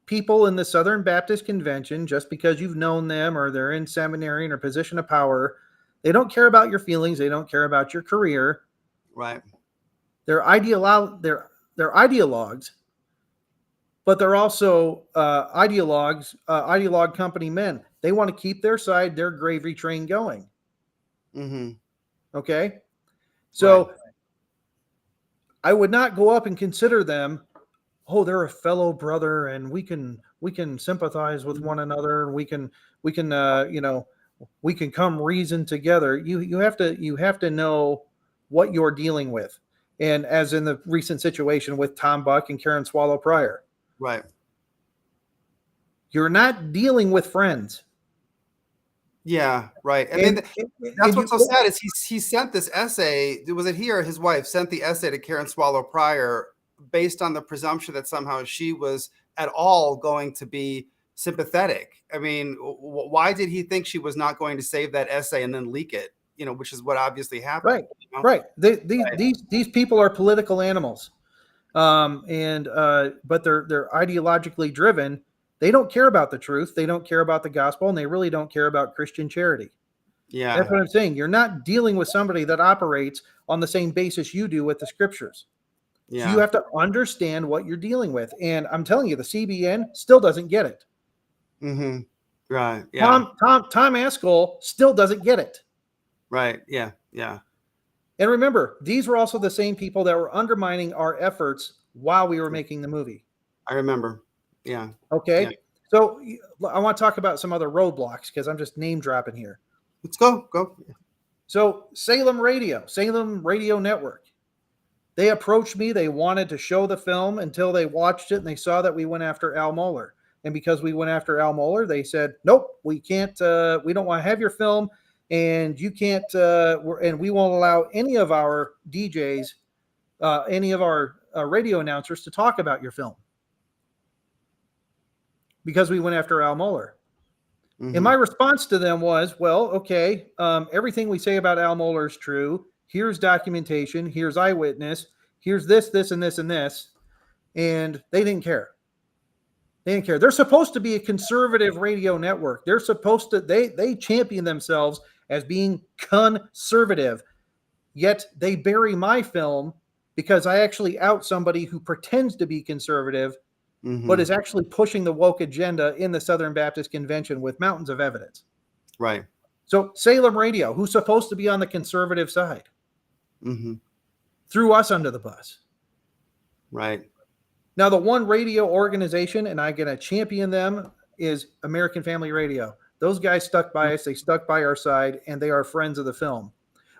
people in the Southern Baptist Convention, just because you've known them or they're in seminary and a position of power, they don't care about your feelings. They don't care about your career.
Right.
They're ideologues, but they're also ideologue company men. They want to keep their side, their gravy train going.
Mm-hmm.
Okay. So
right.
I would not go up and consider them oh, they're a fellow brother, and we can sympathize with one another, and we can we can come reason together. You have to know what you're dealing with, and as in the recent situation with Tom Buck and Karen Swallow Pryor,
Right.
you're not dealing with friends.
Yeah, right. I mean,
And
that's what's
you,
so sad is he sent this essay. Was it he or his wife sent the essay to Karen Swallow Pryor based on the presumption that somehow she was at all going to be sympathetic? I mean, why did he think she was not going to save that essay and then leak it? Which is what obviously happened.
right, right. These people are political animals, and but they're ideologically driven. They don't care about the truth. They don't care about the gospel, and they really don't care about Christian charity. That's
Yeah,
what I'm saying. You're not dealing with somebody that operates on the same basis you do with the scriptures. So you
yeah.
have to understand what you're dealing with. And I'm telling you, the CBN still doesn't get it.
Mm-hmm. Right. Yeah.
Tom Askell still doesn't get it.
Right. Yeah. Yeah.
And remember, these were also the same people that were undermining our efforts while we were making the movie.
I remember. Yeah. Yeah.
Okay. So I want to talk about some other roadblocks because I'm just name dropping here.
Let's go. Go.
So Salem Radio Network, they approached me. They wanted to show the film until they watched it and they saw that we went after Al Mohler. And because we went after Al Mohler, they said, nope, we can't, we don't want to have your film, and you can't, and we won't allow any of our DJs, any of our radio announcers to talk about your film because we went after Al Mohler.
Mm-hmm.
And my response to them was, well, okay, everything we say about Al Mohler is true. Here's documentation. Here's eyewitness. Here's this, this, and this, and this. And they didn't care. They didn't care. They're supposed to be a conservative radio network. They're supposed to, they champion themselves as being conservative. Yet they bury my film because I actually out somebody who pretends to be conservative, but is actually pushing the woke agenda in the Southern Baptist Convention with mountains of evidence.
Right.
So Salem Radio, who's supposed to be on the conservative side, threw us under the bus.
Right.
Now, the one radio organization, and I'm going to champion them, is American Family Radio. Those guys stuck by us. They stuck by our side, and they are friends of the film.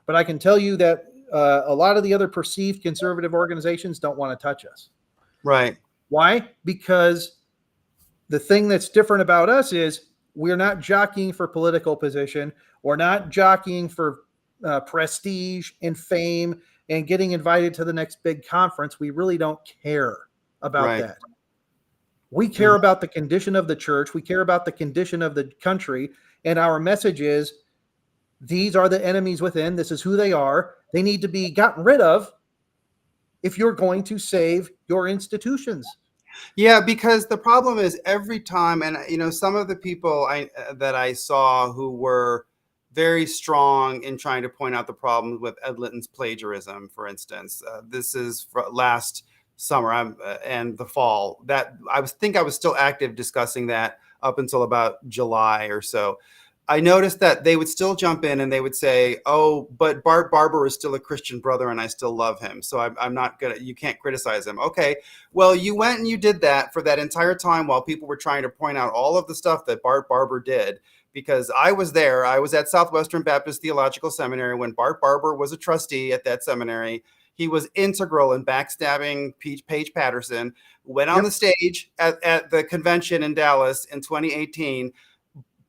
But I can tell you that a lot of the other perceived conservative organizations don't want to touch us.
Right.
Why? Because the thing that's different about us is we're not jockeying for political position. We're not jockeying for prestige and fame and getting invited to the next big conference. We really don't care about that. We care about the condition of the church. We care about the condition of the country. And our message is, these are the enemies within. This is who they are. They need to be gotten rid of if you're going to save your institutions.
Yeah, because the problem is every time, and some of the people that I saw who were very strong in trying to point out the problems with Ed Litton's plagiarism, for instance. This is last summer and the fall. That I was still active discussing that up until about July or so. I noticed that they would still jump in and they would say, oh, but Bart Barber is still a Christian brother and I still love him. So I'm not going to, you can't criticize him. Okay, well, you went and you did that for that entire time while people were trying to point out all of the stuff that Bart Barber did. Because I was there, I was at Southwestern Baptist Theological Seminary when Bart Barber was a trustee at that seminary. He was integral in backstabbing Paige Patterson, went on the stage at the convention in Dallas in 2018,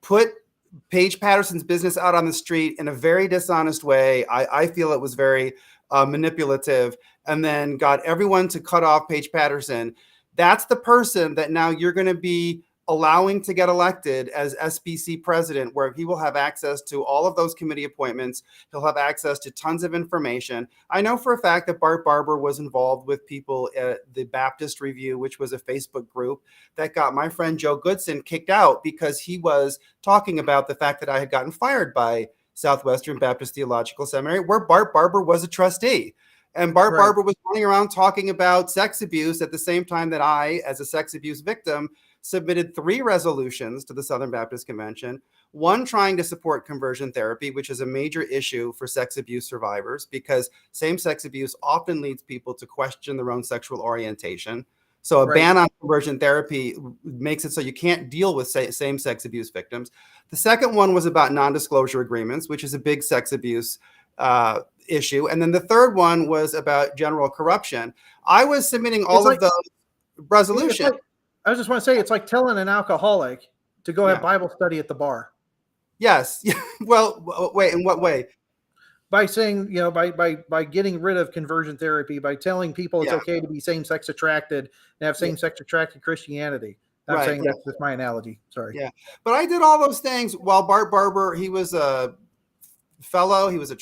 put Paige Patterson's business out on the street in a very dishonest way. I feel it was very manipulative, and then got everyone to cut off Paige Patterson. That's the person that now you're going to be allowing to get elected as SBC president, where he will have access to all of those committee appointments. He'll have access to tons of information. I know for a fact that Bart Barber was involved with people at the Baptist Review, which was a Facebook group that got my friend Joe Goodson kicked out because he was talking about the fact that I had gotten fired by Southwestern Baptist Theological Seminary, where Bart Barber was a trustee. And Bart Barber was running around talking about sex abuse at the same time that I, as a sex abuse victim, submitted 3 resolutions to the Southern Baptist Convention, one trying to support conversion therapy, which is a major issue for sex abuse survivors because same-sex abuse often leads people to question their own sexual orientation. So a
Right.
ban on conversion therapy makes it so you can't deal with same-sex abuse victims. The second one was about non-disclosure agreements, which is a big sex abuse issue. And then the third one was about general corruption. I was submitting
It's
all of
like
those
it's
resolutions.
like I just want to say it's like telling an alcoholic to go have
Yeah.
Bible study at the bar
Yes. Well, wait, in what way?
by saying, by getting rid of conversion therapy, by telling people it's
Yeah.
okay to be same-sex attracted and have
Yeah.
same-sex attracted Christianity. I'm
Right.
saying that's just my analogy. Sorry.
Yeah. But I did all those things while Bart Barber, he was a fellow. He was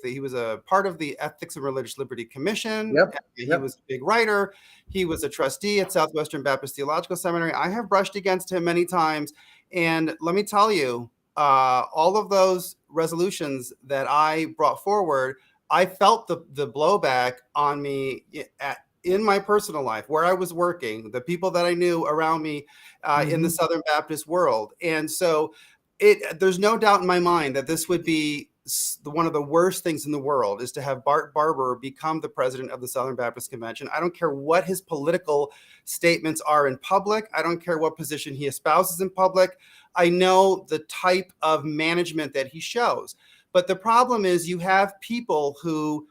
he was a part of the Ethics and Religious Liberty Commission.
Yep.
He
Yep.
was a big writer. He was a trustee at Southwestern Baptist Theological Seminary. I have brushed against him many times, and let me tell you, all of those resolutions that I brought forward, I felt the blowback on me in my personal life, where I was working, the people that I knew around me in the
Mhm.
Southern Baptist world, and so there's no doubt in my mind that this would be one of the worst things in the world, is to have Bart Barber become the president of the Southern Baptist Convention. I don't care what his political statements are in public. I don't care what position he espouses in public. I know the type of management that he shows. But the problem is you have people who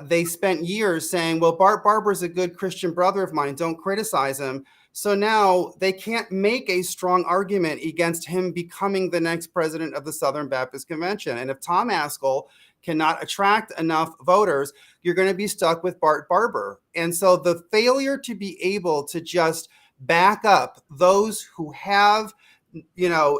they spent years saying, well, Bart Barber's a good Christian brother of mine, don't criticize him. So now they can't make a strong argument against him becoming the next president of the Southern Baptist Convention. And if Tom Askell cannot attract enough voters, you're going to be stuck with Bart Barber. And so the failure to be able to just back up those who have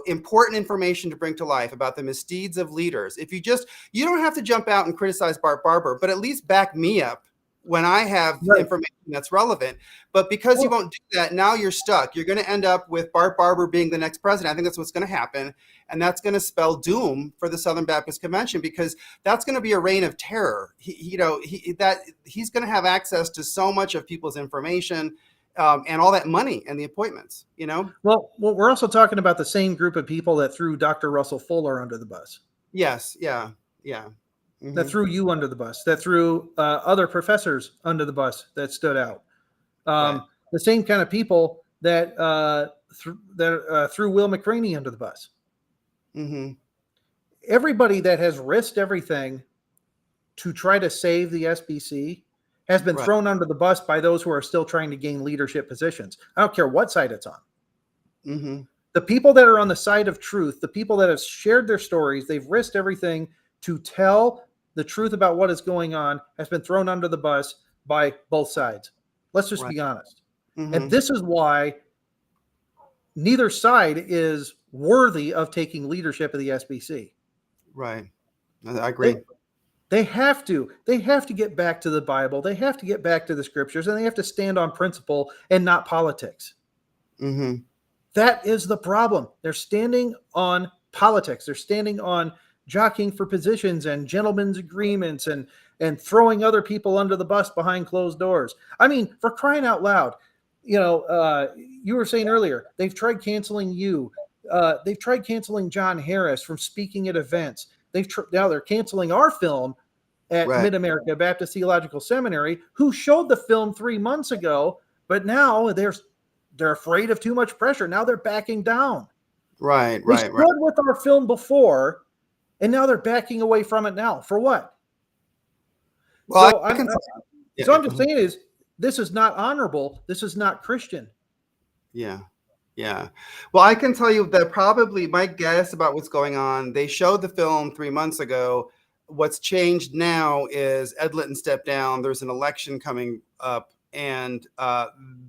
important information to bring to life about the misdeeds of leaders. You don't have to jump out and criticize Bart Barber, but at least back me up when I have
Right.
information that's relevant. But because you
Well,
won't do that, now you're stuck. You're going to end up with Bart Barber being the next president. I think that's what's going to happen. And that's going to spell doom for the Southern Baptist Convention, because that's going to be a reign of terror. He's going to have access to so much of people's information, and all that money and the appointments.
well, we're also talking about the same group of people that threw Dr. Russell Fuller under the bus,
Yes. Yeah. Yeah.
that
Hmm.
threw you under the bus, that threw other professors under the bus that stood out.
Right.
The same kind of people that threw Will McCraney under the bus.
Hmm.
Everybody that has risked everything to try to save the SBC has been
Right.
thrown under the bus by those who are still trying to gain leadership positions. I don't care what side it's on.
Hmm.
The people that are on the side of truth, the people that have shared their stories, they've risked everything to tell the truth about what is going on, has been thrown under the bus by both sides. Let's just
Right.
be honest.
Hmm.
And this is why neither side is worthy of taking leadership of the SBC.
Right. I agree.
They have to get back to the Bible. They have to get back to the scriptures, and they have to stand on principle and not politics.
Hmm.
That is the problem. They're standing on politics. They're standing on jockeying for positions and gentlemen's agreements and throwing other people under the bus behind closed doors. I mean, for crying out loud, you were saying earlier, they've tried canceling you. They've tried canceling John Harris from speaking at events. Now they're canceling our film at
Right.
Mid-America Baptist Theological Seminary, who showed the film 3 months ago, but now they're afraid of too much pressure. Now they're backing down.
Right.
They
Right.
stood
Right.
with our film before, and now they're backing away from it now. For what?
Well,
So
I can.
I'm just saying is this is not honorable. This is not Christian.
Yeah. Yeah. Well, I can tell you that probably my guess about what's going on, they showed the film 3 months ago. What's changed now is Ed Litton stepped down. There's an election coming up, and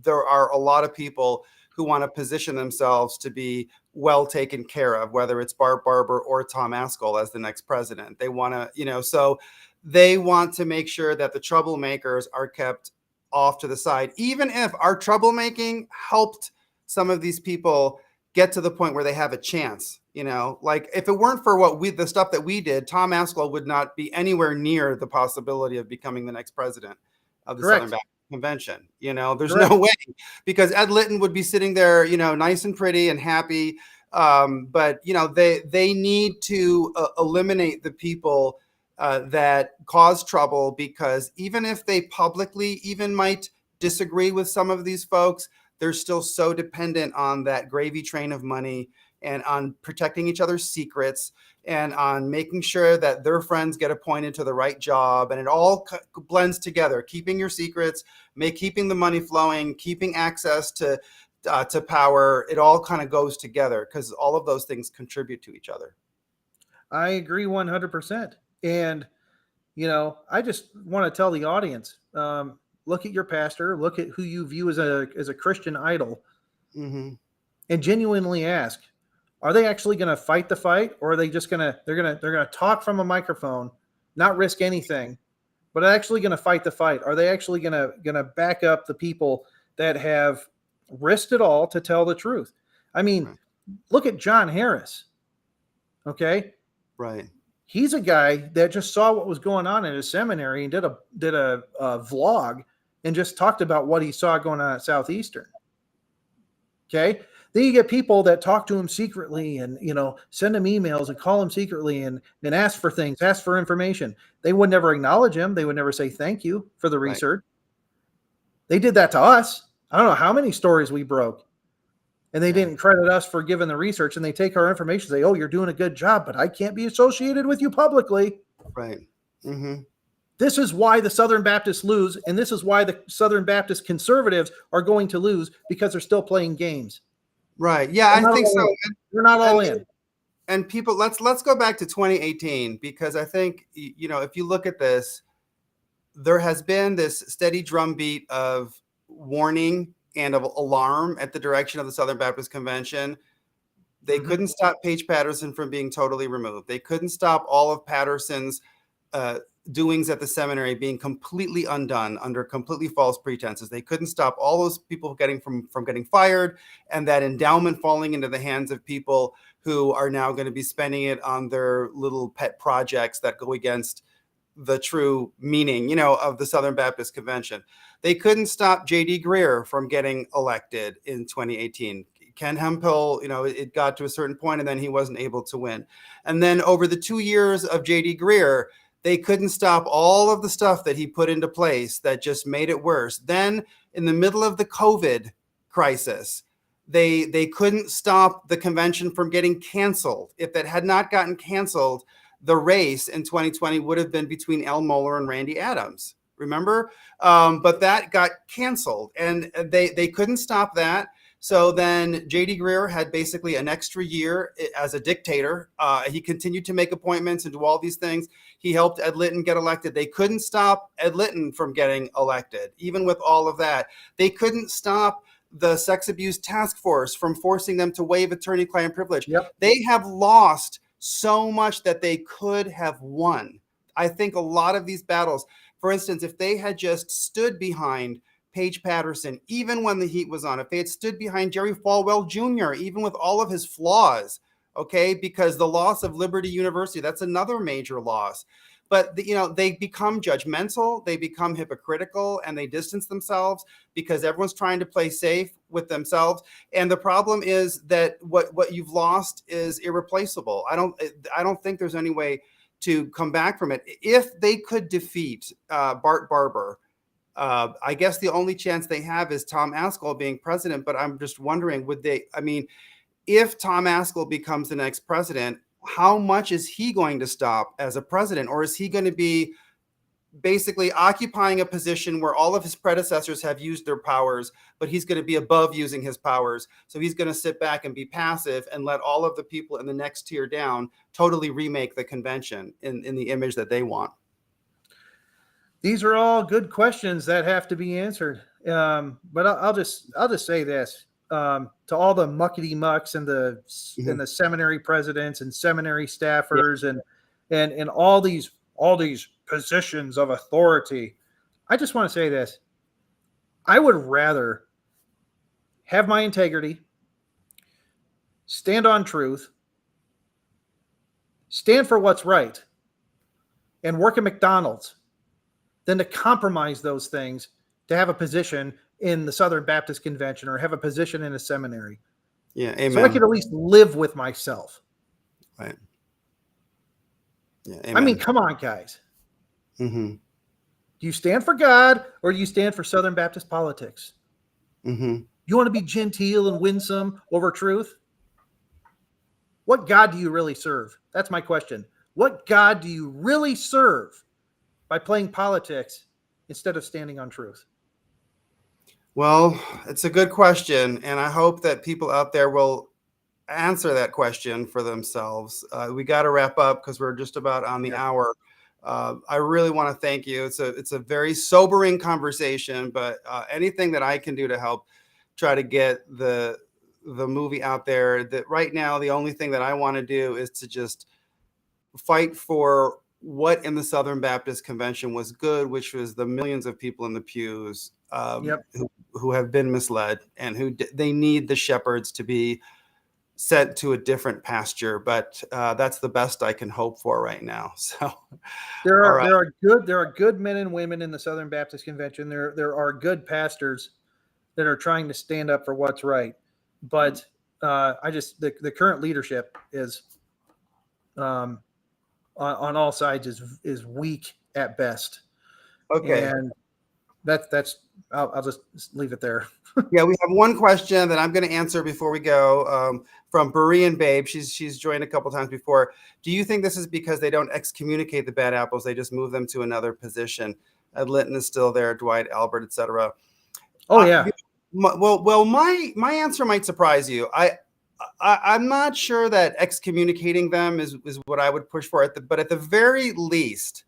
there are a lot of people who want to position themselves to be well taken care of, whether it's Bart Barber or Tom Askell as the next president. They want to, so they want to make sure that the troublemakers are kept off to the side, even if our troublemaking helped some of these people get to the point where they have a chance. Like if it weren't for the stuff that we did, Tom Askell would not be anywhere near the possibility of becoming the next president of the
Correct.
Southern Baptist Convention. There's
Correct.
no way, because Ed Litton would be sitting there, nice and pretty and happy. But they need to eliminate the people that cause trouble, because even if they publicly even might disagree with some of these folks, they're still so dependent on that gravy train of money and on protecting each other's secrets and on making sure that their friends get appointed to the right job. And it all blends together, keeping your secrets, keeping the money flowing, keeping access to power. It all kind of goes together because all of those things contribute to each other.
I agree 100%. And, I just want to tell the audience, look at your pastor, look at who you view as a Christian idol,
Mm-hmm.
and genuinely ask, are they actually going to fight the fight, or are they just they're going to talk from a microphone, not risk anything, but actually going to fight the fight? Are they actually going to back up the people that have risked it all to tell the truth? I mean,
Right.
Look at John Harris. Okay.
Right.
He's a guy that just saw what was going on in his seminary and did a vlog and just talked about what he saw going on at Southeastern. Okay. Then you get people that talk to him secretly and, send him emails and call him secretly and ask for things, ask for information. They would never acknowledge him. They would never say thank you for the research. Right. They did that to us. I don't know how many stories we broke. And they didn't credit us for giving the research, and they take our information and say, oh, you're doing a good job, but I can't be associated with you publicly.
Right. Mm-hmm.
This is why the Southern Baptists lose, and this is why the Southern Baptist conservatives are going to lose, because they're still playing games.
Right. Yeah, I think so.
They're not all in.
And people, let's go back to 2018, because I think, if you look at this, there has been this steady drumbeat of warning and of alarm at the direction of the Southern Baptist Convention. They couldn't stop Paige Patterson from being totally removed. They couldn't stop all of Patterson's doings at the seminary being completely undone under completely false pretenses. They couldn't stop all those people from getting fired, and that endowment falling into the hands of people who are now going to be spending it on their little pet projects that go against the true meaning, of the Southern Baptist Convention. They couldn't stop J.D. Greear from getting elected in 2018. Ken Hemphill, it got to a certain point and then he wasn't able to win. And then over the 2 years of J.D. Greear, they couldn't stop all of the stuff that he put into place that just made it worse. Then in the middle of the COVID crisis, they couldn't stop the convention from getting canceled. If that had not gotten canceled, the race in 2020 would have been between Al Mohler and Randy Adams, remember? But that got canceled, and they couldn't stop that. So then J.D. Greear had basically an extra year as a dictator. He continued to make appointments and do all these things. He helped Ed Litton get elected. They couldn't stop Ed Litton from getting elected, even with all of that. They couldn't stop the sex abuse task force from forcing them to waive attorney-client privilege.
Yep.
They have lost so much that they could have won. I think a lot of these battles, for instance, if they had just stood behind Paige Patterson, even when the heat was on, if they had stood behind Jerry Falwell Jr., even with all of his flaws, okay, because the loss of Liberty University, that's another major loss. But, they become judgmental, they become hypocritical, and they distance themselves because everyone's trying to play safe with themselves. And the problem is that what you've lost is irreplaceable. I don't think there's any way to come back from it. If they could defeat Bart Barber, I guess the only chance they have is Tom Askell being president. But I'm just wondering, if Tom Askell becomes the next president, how much is he going to stop as a president? Or is he going to be basically occupying a position where all of his predecessors have used their powers, but he's going to be above using his powers? So he's going to sit back and be passive and let all of the people in the next tier down totally remake the convention in the image that they want.
These are all good questions that have to be answered. But I'll just say this. To all the muckety mucks and the seminary presidents and seminary staffers and all these positions of authority, I just want to say this. I would rather have my integrity, stand on truth, stand for what's right, and work at McDonald's than to compromise those things to have a position in the Southern Baptist Convention or have a position in a seminary.
Yeah, amen.
So I could at least live with myself.
Right. Yeah,
I mean, come on, guys.
Mm-hmm.
Do you stand for God or do you stand for Southern Baptist politics?
Mm-hmm.
You want to be genteel and winsome over truth? What God do you really serve? That's my question. What God do you really serve by playing politics instead of standing on truth?
Well, it's a good question, and I hope that people out there will answer that question for themselves. We got to wrap up because we're just about on the
Yeah.
hour. I really want to thank you. It's a very sobering conversation, but anything that I can do to help try to get the movie out there. That right now, the only thing that I want to do is to just fight for what in the Southern Baptist Convention was good, which was the millions of people in the pews
Yep.
who have been misled and they need the shepherds to be sent to a different pasture. But that's the best I can hope for right now. So, all right.
There are good men and women in the Southern Baptist Convention. There are good pastors that are trying to stand up for what's right. But the current leadership is um, on all sides is weak at best,
Okay.
and that's I'll just leave it there.
Yeah, we have one question that I'm going to answer before we go from Berean Babe. She's joined a couple times before. Do you think this is because they don't excommunicate the bad apples? They just move them to another position. Ed Linton is still there, Dwight Albert, etc.
Oh yeah,
My answer might surprise you. I'm not sure that excommunicating them is what I would push for. But at the very least,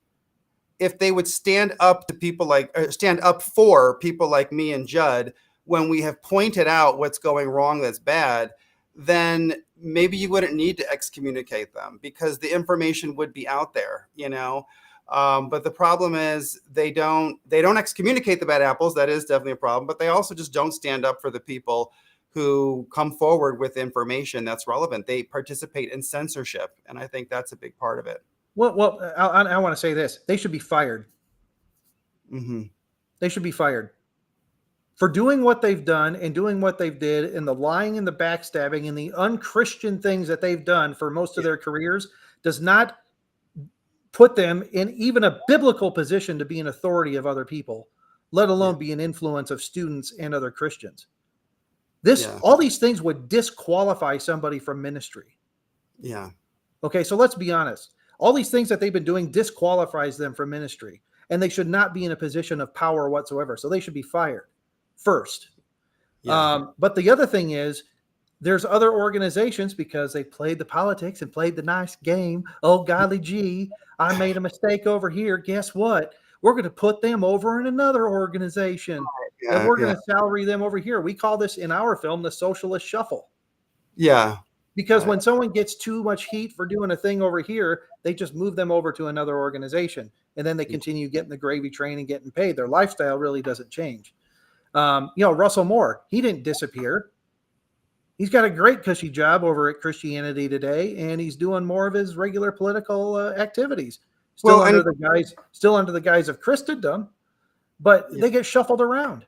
if they would stand up to people stand up for people like me and Judd when we have pointed out what's going wrong that's bad, then maybe you wouldn't need to excommunicate them because the information would be out there, you know. But the problem is they don't excommunicate the bad apples. That is definitely a problem. But they also just don't stand up for the people who come forward with information that's relevant. They participate in censorship, and I think that's a big part of it.
well, I want to say this: they should be fired.
Mm-hmm.
They should be fired for doing what they've done and doing what they've did, and the lying and the backstabbing and the unchristian things that they've done for most of their careers does not put them in even a biblical position to be an authority of other people, let alone be an influence of students and other Christians. All these things would disqualify somebody from ministry.
Yeah.
Okay, so let's be honest. All these things that they've been doing disqualifies them from ministry, and they should not be in a position of power whatsoever. So they should be fired first.
Yeah.
But the other thing is, there's other organizations because they played the politics and played the nice game. Oh, golly gee, I made a mistake over here. Guess what? We're going to put them over in another organization, and we're going to salary them over here. We call this in our film the socialist shuffle.
Yeah.
Because when someone gets too much heat for doing a thing over here, they just move them over to another organization, and then they continue getting the gravy train and getting paid. Their lifestyle really doesn't change. Russell Moore, he didn't disappear. He's got a great cushy job over at Christianity Today, and he's doing more of his regular political activities. Still under the guise of Christendom, but they get shuffled around.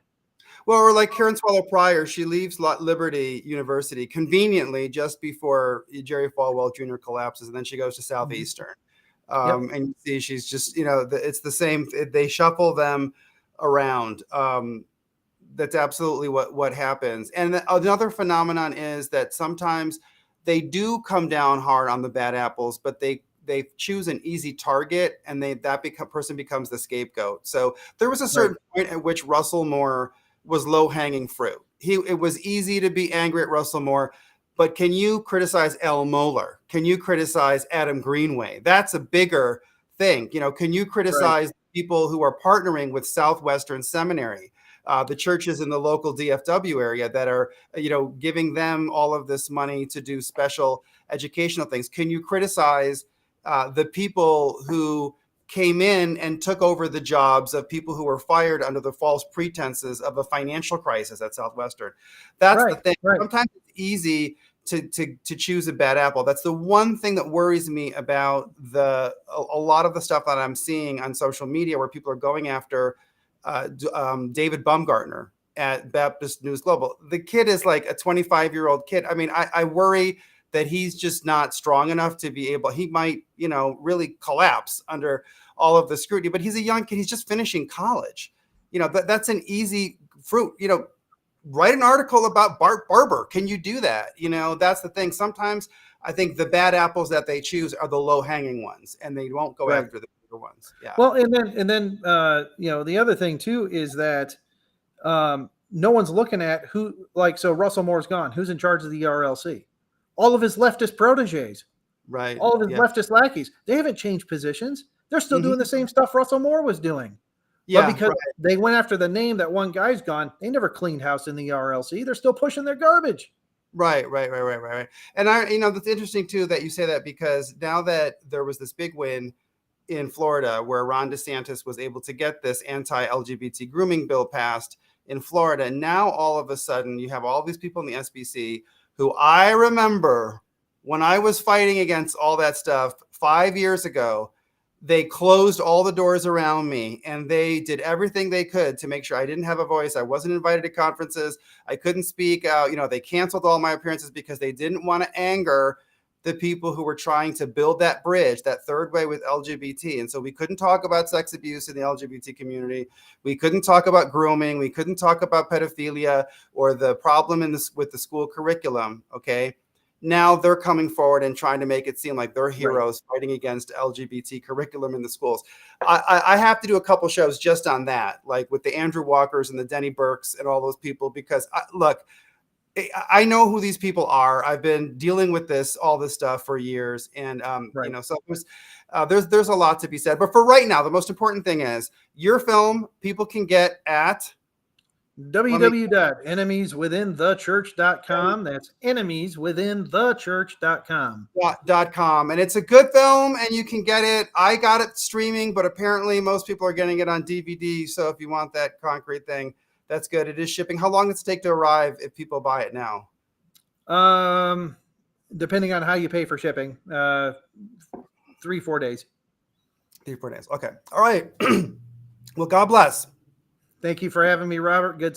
Well, or like Karen Swallow Pryor, she leaves Liberty University conveniently just before Jerry Falwell Jr. collapses, and then she goes to Southeastern. And you see, she's just, it's the same. They shuffle them around. That's absolutely what happens. And another phenomenon is that sometimes they do come down hard on the bad apples, but they choose an easy target, and person becomes the scapegoat. So there was a certain point at which Russell Moore was low-hanging fruit. It was easy to be angry at Russell Moore, but can you criticize Al Mohler? Can you criticize Adam Greenway? That's a bigger thing. Can you criticize people who are partnering with Southwestern Seminary, the churches in the local DFW area that are, giving them all of this money to do special educational things? Can you criticize the people who came in and took over the jobs of people who were fired under the false pretenses of a financial crisis at Southwestern? That's the thing. Sometimes it's easy to choose a bad apple. That's the one thing that worries me about a lot of the stuff that I'm seeing on social media, where people are going after David Baumgartner at Baptist News Global. The kid is like a 25-year-old kid. I mean, I worry that he's just not strong enough to be able. He might, really collapse under all of the scrutiny. But he's a young kid. He's just finishing college. That's an easy fruit. Write an article about Bart Barber. Can you do that? That's the thing. Sometimes I think the bad apples that they choose are the low hanging ones, and they won't go
Right.
after the bigger ones. Yeah.
Well, and then the other thing too is that no one's looking at who, like, so Russell Moore's gone. Who's in charge of the RLC? All of his leftist proteges,
Right.
all of his
Yeah.
leftist lackeys. They haven't changed positions. They're still doing the
Mhm.
same stuff Russell Moore was doing. But
Yeah.
because
Right.
they went after the name that one guy's gone, they never cleaned house in the RLC. They're still pushing their garbage.
Right. And that's interesting too that you say that, because now that there was this big win in Florida where Ron DeSantis was able to get this anti-LGBT grooming bill passed in Florida, now all of a sudden you have all these people in the SBC who, I remember when I was fighting against all that stuff 5 years ago, they closed all the doors around me and they did everything they could to make sure I didn't have a voice. I wasn't invited to conferences. I couldn't speak out. They canceled all my appearances because they didn't want to anger the people who were trying to build that bridge, that third way with LGBT. And so we couldn't talk about sex abuse in the LGBT community. We couldn't talk about grooming. We couldn't talk about pedophilia or the problem with the school curriculum. Okay. Now they're coming forward and trying to make it seem like they're heroes fighting against LGBT curriculum in the schools. I have to do a couple shows just on that, like with the Andrew Walkers and the Denny Burks and all those people, because look, I know who these people are. I've been dealing with all this stuff for years. And, so there's a lot to be said. But for right now, the most important thing is your film people can get at
www.enemieswithinthechurch.com. That's enemieswithinthechurch.com.
.com. And it's a good film and you can get it. I got it streaming, but apparently most people are getting it on DVD. So if you want that concrete thing, that's good. It is shipping. How long does it take to arrive if people buy it now?
Depending on how you pay for shipping, 3-4 days.
3-4 days. Okay. All right. Well, God bless.
Thank you for having me, Robert. Good